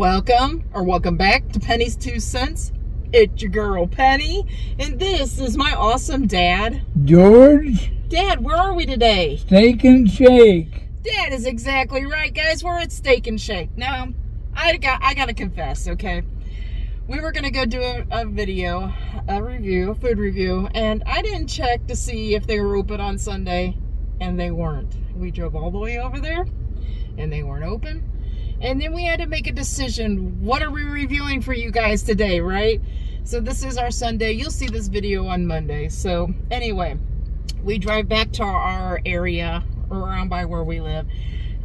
Welcome back to Penny's 2 Cents. It's your girl Penny, and this is my awesome dad, George. Dad, where are we today? Steak and Shake. Dad is exactly right, guys. We're at Steak and Shake. Now, I gotta confess, okay? We were gonna go do a food review, and I didn't check to see if they were open on Sunday, and they weren't. We drove all the way over there, and they weren't open. And then we had to make a decision. What are we reviewing for you guys today, right? So this is our Sunday. You'll see this video on Monday. So anyway, we drive back to our area around by where we live.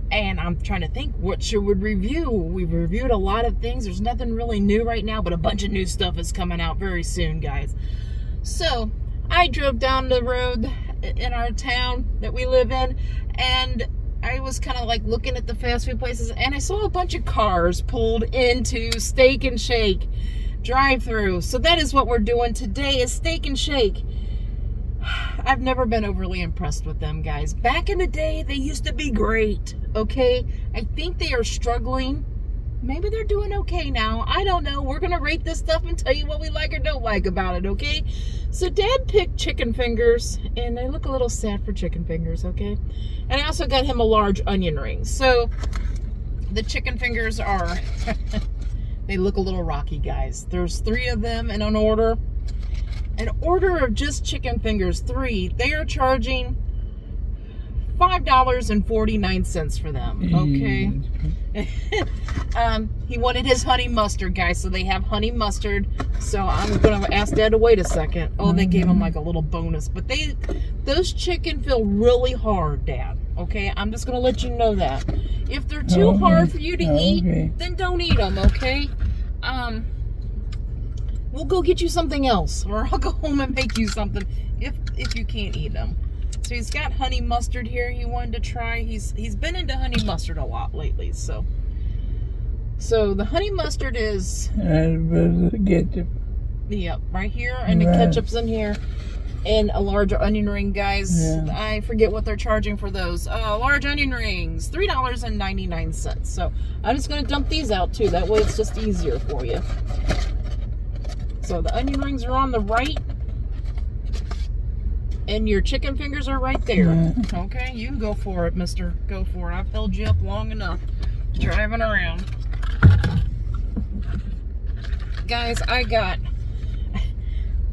And I'm trying to think, what should we review? We've reviewed a lot of things. There's nothing really new right now, but a bunch of new stuff is coming out very soon, guys. So I drove down the road in our town that we live in, and I was kind of like looking at the fast food places, and I saw a bunch of cars pulled into Steak and Shake drive-through. So that is what we're doing today, is Steak and Shake. I've never been overly impressed with them, guys. Back in the day, they used to be great, okay? I think they are struggling. Maybe they're doing okay now. I don't know. We're going to rate this stuff and tell you what we like or don't like about it, okay? So Dad picked chicken fingers, and they look a little sad for chicken fingers, okay? And I also got him a large onion ring. So the chicken fingers are, they look a little rocky, guys. There's 3 of them in an order. An order of just chicken fingers, 3. They are charging $5.49 for them, okay? He wanted his honey mustard, guys, so they have honey mustard. So I'm gonna ask Dad to wait a second. Oh, they gave him like a little bonus, but those chicken feel really hard, Dad, okay? I'm just gonna let you know that. If they're too hard for you to eat, then don't eat them, okay? We'll go get you something else, or I'll go home and make you something if you can't eat them. So he's got honey mustard here he wanted to try. He's been into honey mustard a lot lately, so the honey mustard is yep, right here, and the ketchup's in here, and a large onion ring, guys. Yeah. I forget what they're charging for those. Large onion rings, $3.99. So I'm just gonna dump these out too. That way it's just easier for you. So the onion rings are on the right, and your chicken fingers are right there. Yeah. Okay, you go for it, mister. Go for it. I've held you up long enough driving around. Guys, I got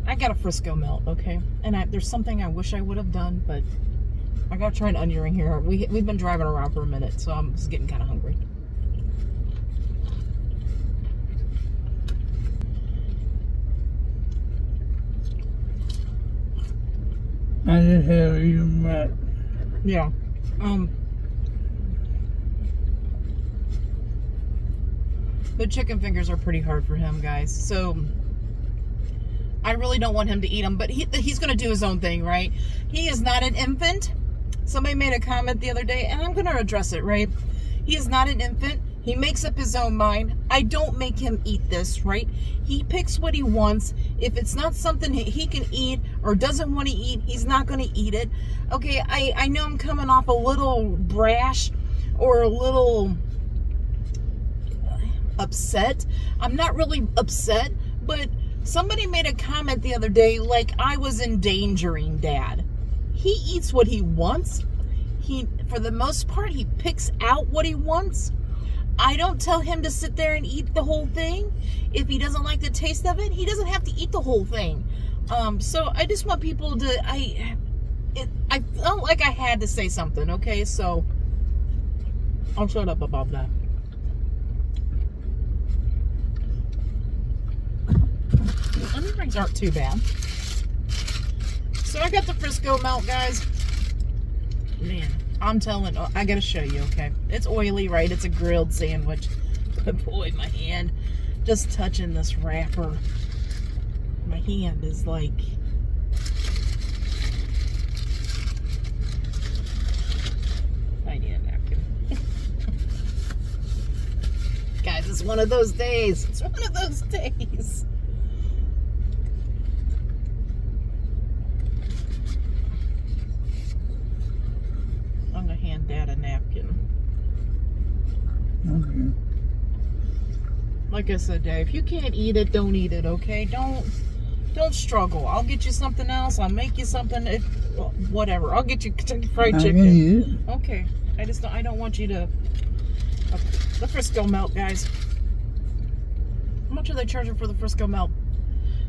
a Frisco melt, okay? And there's something I wish I would have done, but I gotta try an onion ring here. We've been driving around for a minute, so I'm just getting kind of hungry. I just have you met. Yeah. The chicken fingers are pretty hard for him, guys. So I really don't want him to eat them, but he's going to do his own thing, right? He is not an infant. Somebody made a comment the other day, and I'm going to address it, right? He is not an infant. He makes up his own mind. I don't make him eat this, right? He picks what he wants. If it's not something he can eat or doesn't want to eat, he's not going to eat it. Okay, I know I'm coming off a little brash or a little upset. I'm not really upset, but somebody made a comment the other day like I was endangering Dad. He eats what he wants. For the most part, he picks out what he wants. I don't tell him to sit there and eat the whole thing. If he doesn't like the taste of it, he doesn't have to eat the whole thing. So I just want people to, I felt like I had to say something, okay? So I'll shut up about that. The onion rings aren't too bad. So I got the Frisco melt, guys. Man, I'm telling, I gotta show you, okay? It's oily, right? It's a grilled sandwich. But boy, my hand, just touching this wrapper, my hand is like, I need a napkin. Guys, it's one of those days. It's one of those days. I'm gonna hand Dad a napkin. Okay. Like I said, Dave, if you can't eat it, don't eat it, okay? Don't struggle. I'll get you something else. I'll make you something. Whatever. I'll get you Kentucky Fried I can Chicken. eat it. Okay. I don't want you to. Okay. The Frisco melt, guys. How much are they charging for the Frisco melt?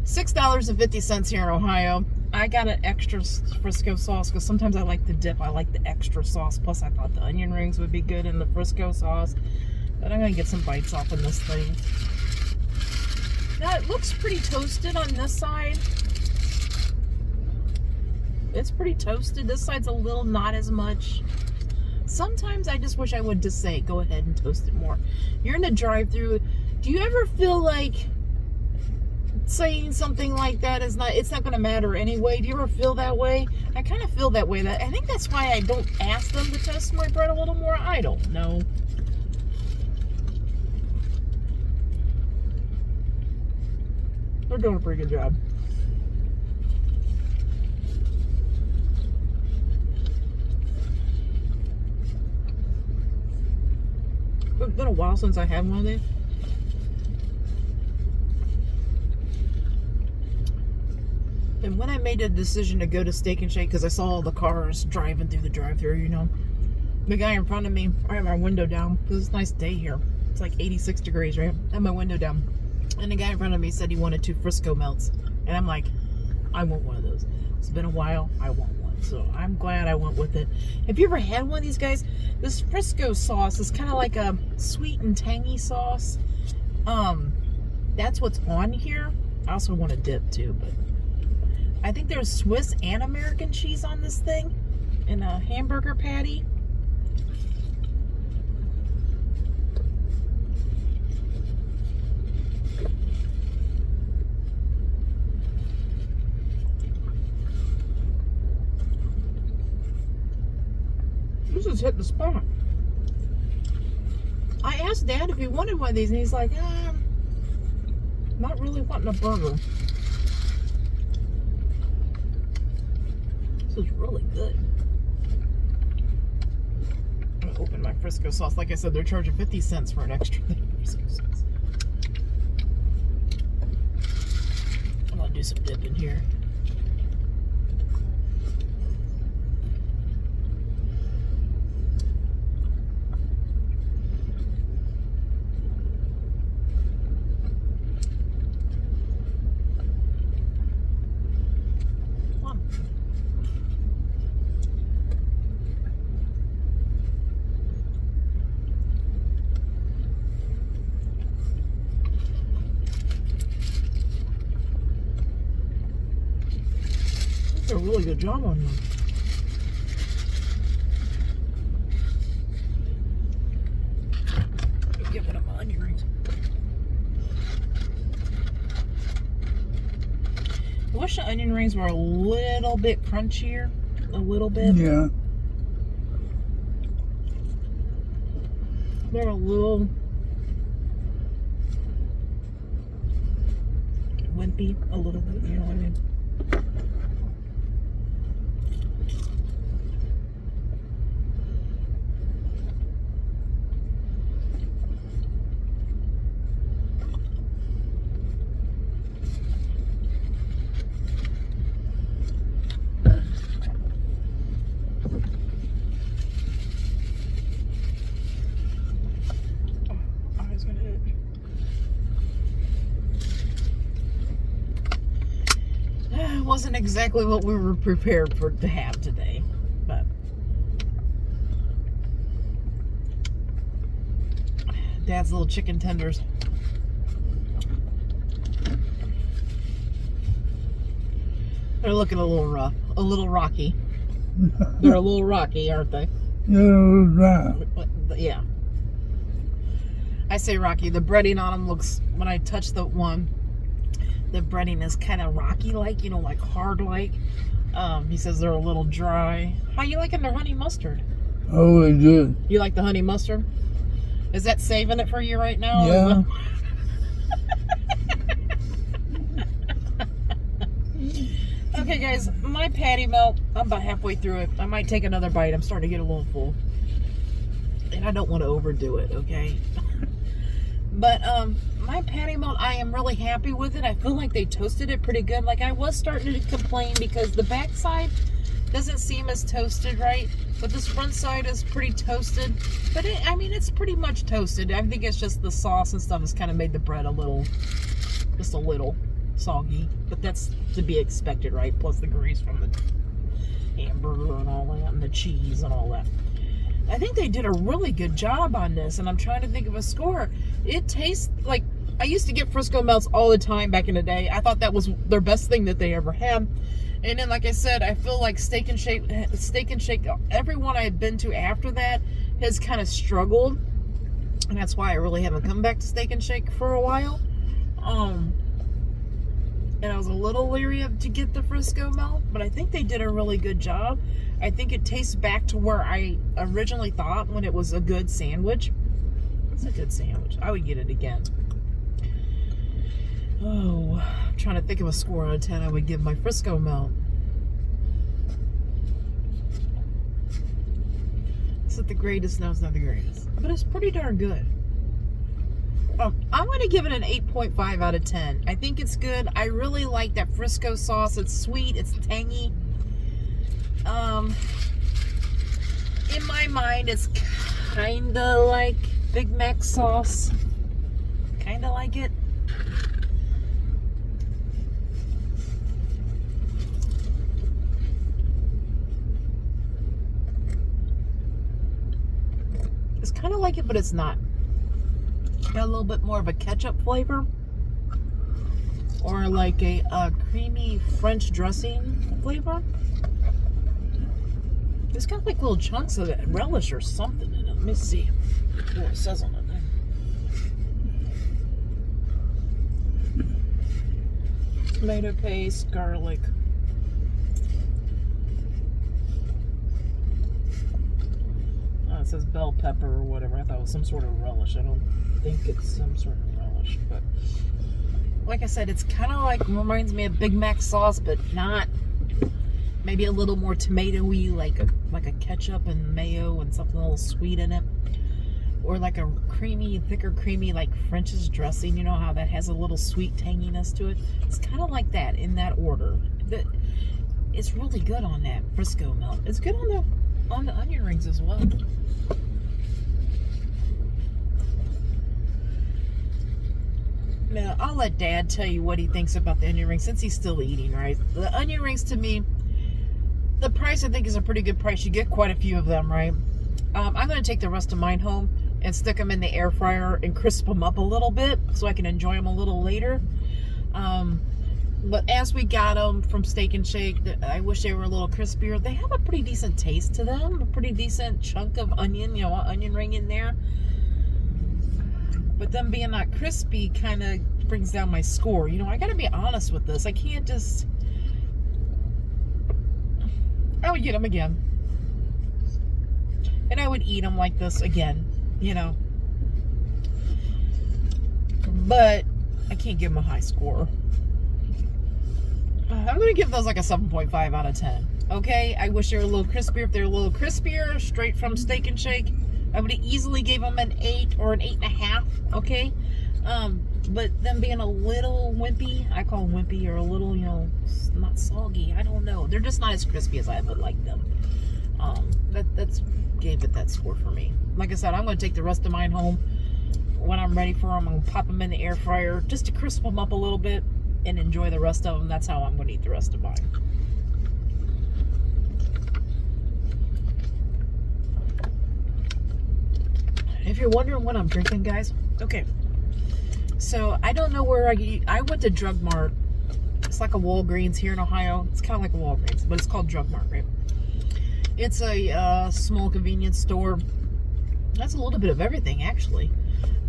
$6.50 here in Ohio. I got an extra Frisco sauce because sometimes I like the dip. I like the extra sauce. Plus, I thought the onion rings would be good in the Frisco sauce. But I'm going to get some bites off in this thing. Now, it looks pretty toasted on this side. It's pretty toasted. This side's a little not as much. Sometimes I just wish I would just say, go ahead and toast it more. You're in the drive-thru. Do you ever feel like saying something like that it's not going to matter anyway? Do you ever feel that way? I kind of feel that way. I think that's why I don't ask them to toast my bread a little more. I don't know. They're doing a pretty good job. It's been a while since I had one of these. And when I made a decision to go to Steak and Shake, because I saw all the cars driving through the drive-thru, you know, the guy in front of me, I have my window down because it's a nice day here. It's like 86 degrees, right? I have my window down. And the guy in front of me said he wanted 2 Frisco melts. And I'm like, I want one of those. It's been a while. I want one. So I'm glad I went with it. Have you ever had one of these guys? This Frisco sauce is kind of like a sweet and tangy sauce. That's what's on here. I also want a dip too, but I think there's Swiss and American cheese on this thing in a hamburger patty. This is hit the spot. I asked Dad if he wanted one of these, and he's like, not really wanting a burger. This is really good. I'm gonna open my Frisco sauce. Like I said, they're charging 50 cents for an extra thing of Frisco sauce. I'm gonna do some dip in here. Did a really good job on them. Get rid of my onion rings. I wish the onion rings were a little bit crunchier. A little bit. Yeah. They're a little wimpy, a little bit, you know what I mean? Wasn't exactly what we were prepared for to have today, but Dad's little chicken tenders. They're looking a little rough, a little rocky. They're a little rocky, aren't they? Yeah. I say rocky. The breading on them looks, when I touch the one, the breading is kind of rocky-like, you know, like hard-like. He says they're a little dry. How you liking their honey mustard? Oh, it's good. You like the honey mustard? Is that saving it for you right now? Yeah. Okay, guys, my patty melt, I'm about halfway through it. I might take another bite. I'm starting to get a little full. And I don't want to overdo it, okay? But my patty melt, I am really happy with it. I feel like they toasted it pretty good. Like I was starting to complain because the backside doesn't seem as toasted, right? But this front side is pretty toasted. But I mean, it's pretty much toasted. I think it's just the sauce and stuff has kind of made the bread just a little soggy. But that's to be expected, right? Plus the grease from the hamburger and all that, and the cheese and all that. I think they did a really good job on this, and I'm trying to think of a score. It tastes like, I used to get Frisco melts all the time back in the day. I thought that was their best thing that they ever had. And then, like I said, I feel like Steak and Shake, everyone I've been to after that has kind of struggled. And that's why I really haven't come back to Steak and Shake for a while. And I was a little leery to get the Frisco melt, but I think they did a really good job. I think it tastes back to where I originally thought when it was a good sandwich. It's a good sandwich. I would get it again. Oh, I'm trying to think of a score out of 10 I would give my Frisco melt. Is it the greatest? No, it's not the greatest. But it's pretty darn good. I'm going to give it an 8.5 out of 10. I think it's good. I really like that Frisco sauce. It's sweet. It's tangy. In my mind, it's kind of like Big Mac sauce. Kind of like it. It's kind of like it, but it's not. Got a little bit more of a ketchup flavor, or like a creamy French dressing flavor. It's got like little chunks of relish or something in it. Let me see what it says on it. Tomato paste, garlic. Oh, it says bell pepper or whatever. I thought it was some sort of relish. I don't think it's some sort of relish, but like I said, it's kind of like, reminds me of Big Mac sauce, but not. Maybe a little more tomatoey, like a ketchup and mayo and something a little sweet in it, or like a creamy, thicker, creamy like French's dressing. You know how that has a little sweet tanginess to it. It's kind of like that in that order. It's really good on that Frisco melt. It's good on the onion rings as well. Now, I'll let Dad tell you what he thinks about the onion rings since he's still eating, right? The onion rings, to me, the price I think is a pretty good price. You get quite a few of them, right? I'm going to take the rest of mine home and stick them in the air fryer and crisp them up a little bit so I can enjoy them a little later. But as we got them from Steak and Shake, I wish they were a little crispier. They have a pretty decent taste to them, a pretty decent chunk of onion, onion ring in there. But them being not crispy kind of brings down my score. I got to be honest with this. I can't just... I would get them again. And I would eat them like this again, But I can't give them a high score. I'm going to give those like a 7.5 out of 10. Okay? I wish they were a little crispier. If they're a little crispier, straight from Steak and Shake, I would have easily gave them an 8 or an 8.5. Okay? But them being a little wimpy, I call them wimpy, or a little, not soggy. I don't know. They're just not as crispy as I would like them. That's gave it that score for me. Like I said, I'm going to take the rest of mine home. When I'm ready for them, I'm going to pop them in the air fryer just to crisp them up a little bit and enjoy the rest of them. That's how I'm going to eat the rest of mine. If you're wondering what I'm drinking, guys, okay. So I don't know where I went to Drug Mart. It's like a Walgreens here in Ohio. It's kind of like a Walgreens, but it's called Drug Mart, right? It's a small convenience store. That's a little bit of everything, actually.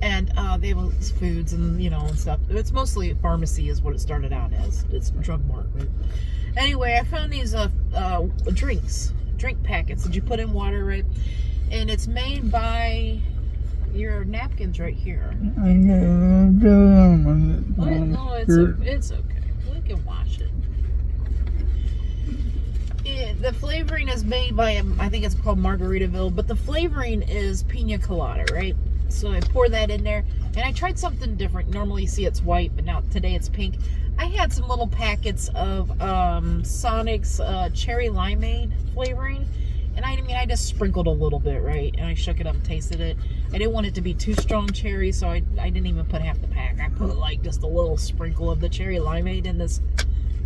And they have foods and, and stuff. It's mostly a pharmacy is what it started out as. It's Drug Mart, right? Anyway, I found these drink packets that you put in water, right? And it's made by your napkins right here. I know. No, it's okay. We can wash it. The flavoring is made by, I think it's called Margaritaville, but the flavoring is pina colada, right? So I pour that in there. And I tried something different. Normally you see it's white, but now today it's pink. I had some little packets of Sonic's cherry limeade flavoring. And I just sprinkled a little bit, right? And I shook it up and tasted it. I didn't want it to be too strong cherry, so I didn't even put half the pack. I put like just a little sprinkle of the cherry limeade in this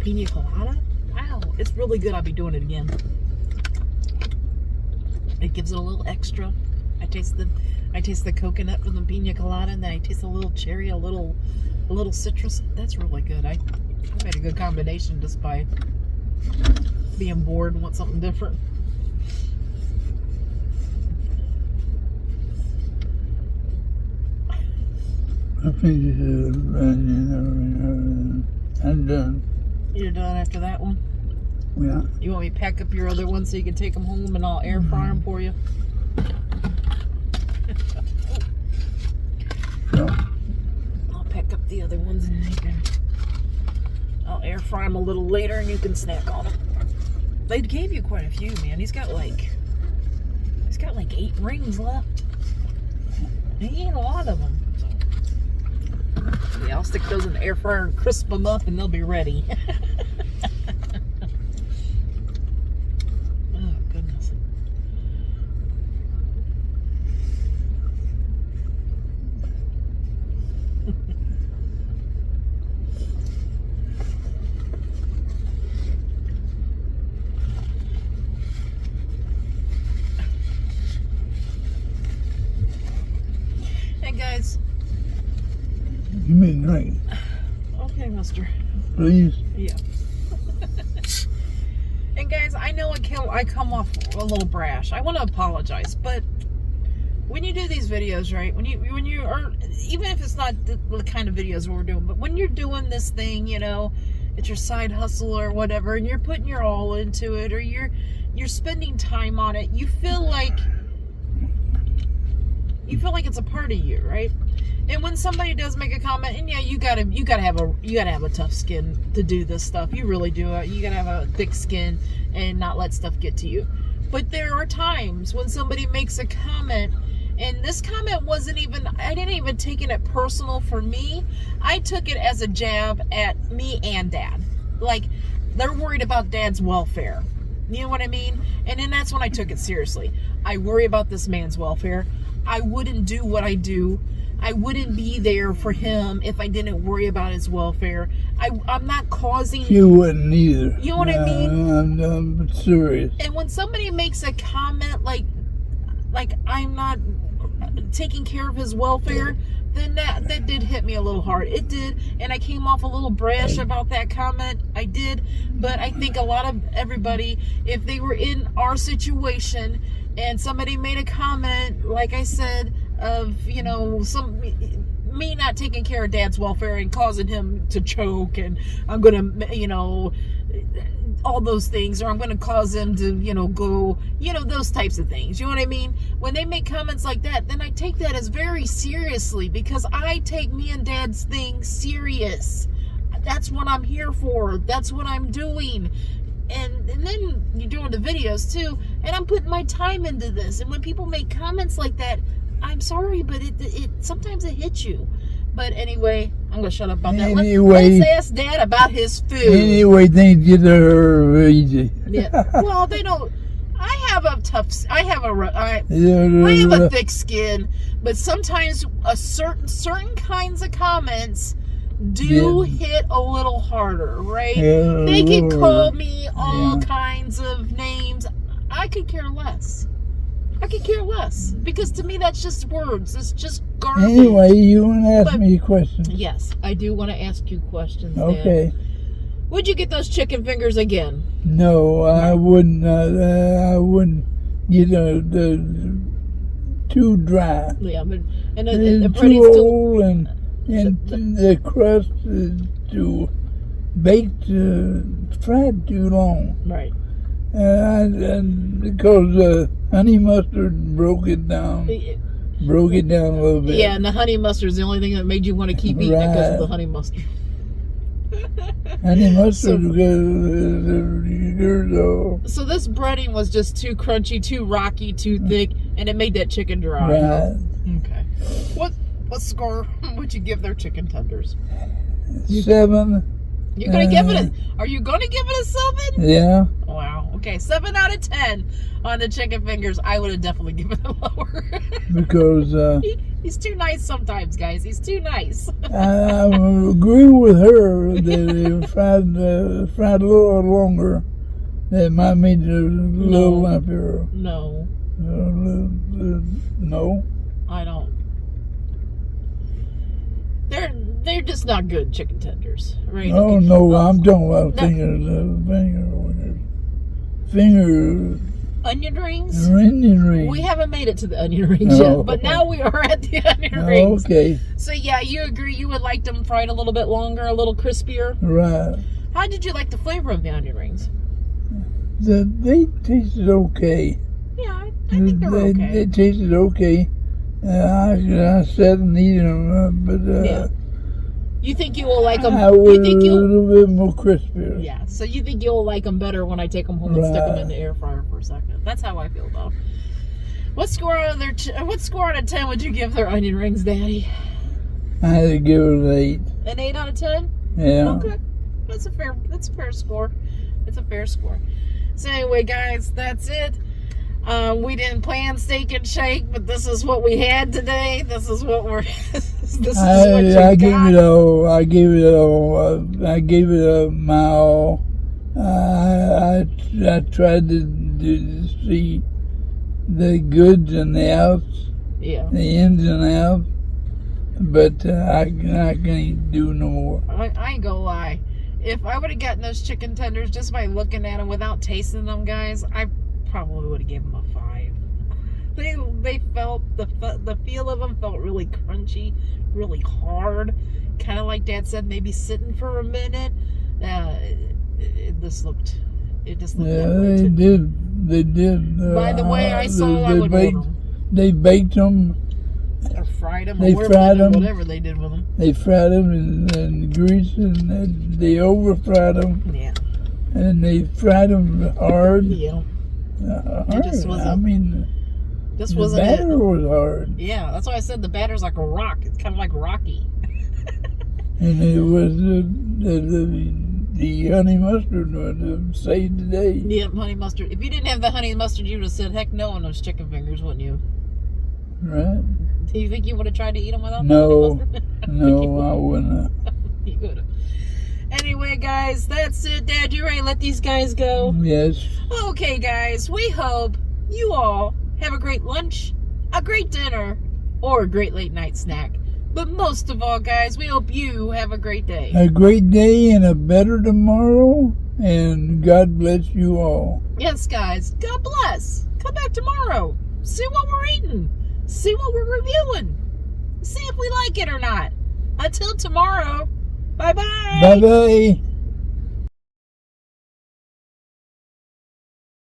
pina colada. Wow, it's really good. I'll be doing it again. It gives it a little extra. I taste the coconut from the pina colada, and then I taste a little cherry, a little citrus. That's really good. I made a good combination just by being bored and want something different. I think I'm done. You're done after that one? Yeah. You want me to pack up your other ones so you can take them home and I'll air fry them for you? Yeah. I'll pack up the other ones and I'll air fry them a little later and you can snack on them. They gave you quite a few, man. He's got like 8 rings left. He ate a lot of them. So. Yeah, I'll stick those in the air fryer and crisp them up and they'll be ready. Oh, goodness. Hey, guys. You mean right? Okay, mister. Please? Yeah. And guys, I know I come off a little brash. I want to apologize, but when you do these videos, right? When you are, even if it's not the kind of videos we're doing, but when you're doing this thing, you know, it's your side hustle or whatever, and you're putting your all into it, or you're spending time on it, you feel like it's a part of you, right? And when somebody does make a comment, and yeah, you gotta have a tough skin to do this stuff. You really do. You gotta have a thick skin and not let stuff get to you. But there are times when somebody makes a comment, and this comment I didn't even take it personal for me. I took it as a jab at me and Dad. Like, they're worried about Dad's welfare. You know what I mean? And then that's when I took it seriously. I worry about this man's welfare. I wouldn't do what I do. I wouldn't be there for him if I didn't worry about his welfare. I'm not causing... You wouldn't either. You know what I mean? I'm serious. And when somebody makes a comment like I'm not taking care of his welfare, then that did hit me a little hard. It did, and I came off a little brash about that comment. I did, but I think a lot of everybody, if they were in our situation and somebody made a comment, like I said, of, you know, me not taking care of Dad's welfare and causing him to choke, and I'm gonna, you know, all those things, or I'm gonna cause him to, you know, go, you know, those types of things. You know what I mean? When they make comments like that, then I take that as very seriously, because I take me and Dad's thing serious. That's what I'm here for. That's what I'm doing. And then you're doing the videos too, and I'm putting my time into this. And when people make comments like that, I'm sorry, but it sometimes it hits you. But anyway, I'm gonna shut up about that. Let's ask Dad about his food. Anyway, things get easy. Yeah. Well, they don't. I have a thick skin, but sometimes certain kinds of comments do hit a little harder, right? Yeah, they can call me all kinds of names. I could care less. Because to me that's just words. It's just garbage. Anyway, you want to ask me questions? Yes, I do want to ask you questions. Okay. Dad. Would you get those chicken fingers again? No, I wouldn't. I wouldn't get too dry. Yeah, but it's too old, and the crust is too baked, fried too long. Right. And because honey mustard broke it down a little bit. Yeah, and the honey mustard is the only thing that made you want to keep eating it because of the honey mustard. Honey mustard So this breading was just too crunchy, too rocky, too thick, and it made that chicken dry. Right. Okay. What score would you give their chicken tenders? 7. You're gonna give it a? Are you gonna give it a 7? Yeah. Wow. Okay, 7 out of 10 on the chicken fingers. I would have definitely given it lower. Because He's too nice sometimes, guys. He's too nice. I agree with her that if fried a little longer, that might make it a little lumpier. No. No. I don't. They're just not good chicken tenders, right? Oh no, I'm talking about fingers. Onion rings. Onion rings. We haven't made it to the onion rings yet, but now we are at the onion rings. Okay. So yeah, you agree you would like them fried a little bit longer, a little crispier. Right. How did you like the flavor of the onion rings? They tasted okay. Yeah, I think they're okay. They tasted okay. I sat and eat them, but yeah. You think you will like them? I would a little bit more crispier. Yeah, so you think you'll like them better when I take them home and stick them in the air fryer for a second. That's how I feel about them. What score out of 10 would you give their onion rings, Daddy? I had to give it an 8. An 8 out of 10? Yeah. Okay, that's a fair score. It's a fair score. So anyway, guys, that's it. We didn't plan Steak and Shake, but this is what we had today. This is what we're. I gave it all. I gave it a mile. I tried to see the goods and the outs. Yeah. The ins and outs. But I can't do no more. I ain't gonna lie. If I would have gotten those chicken tenders just by looking at them without tasting them, guys, I probably would have given them a 5. They felt the feel of them felt really crunchy, really hard, kind of like Dad said, maybe sitting for a minute. It just looked. Yeah, they did. By the way I saw, I would want them. They baked them. Or fried them. They fried them. Whatever they did with them. They fried them in grease, and they over fried them. Yeah. And they fried them hard. Yeah. Hard. Just wasn't, I mean, this the wasn't batter it. was hard. Yeah, that's why I said the batter's like a rock. It's kind of like rocky. And it was the honey mustard that saved the day. Yep, honey mustard. If you didn't have the honey mustard, you would have said heck no on those chicken fingers, wouldn't you? Right. Do you think you would have tried to eat them without no, the honey mustard? No, I wouldn't have. You would have. Anyway, guys, that's it. Dad, you ready to let these guys go? Yes. Okay, guys, we hope you all have a great lunch, a great dinner, or a great late night snack. But most of all, guys, we hope you have a great day. A great day and a better tomorrow, and God bless you all. Yes, guys, God bless. Come back tomorrow. See what we're eating. See what we're reviewing. See if we like it or not. Until tomorrow, bye-bye. Bye-bye.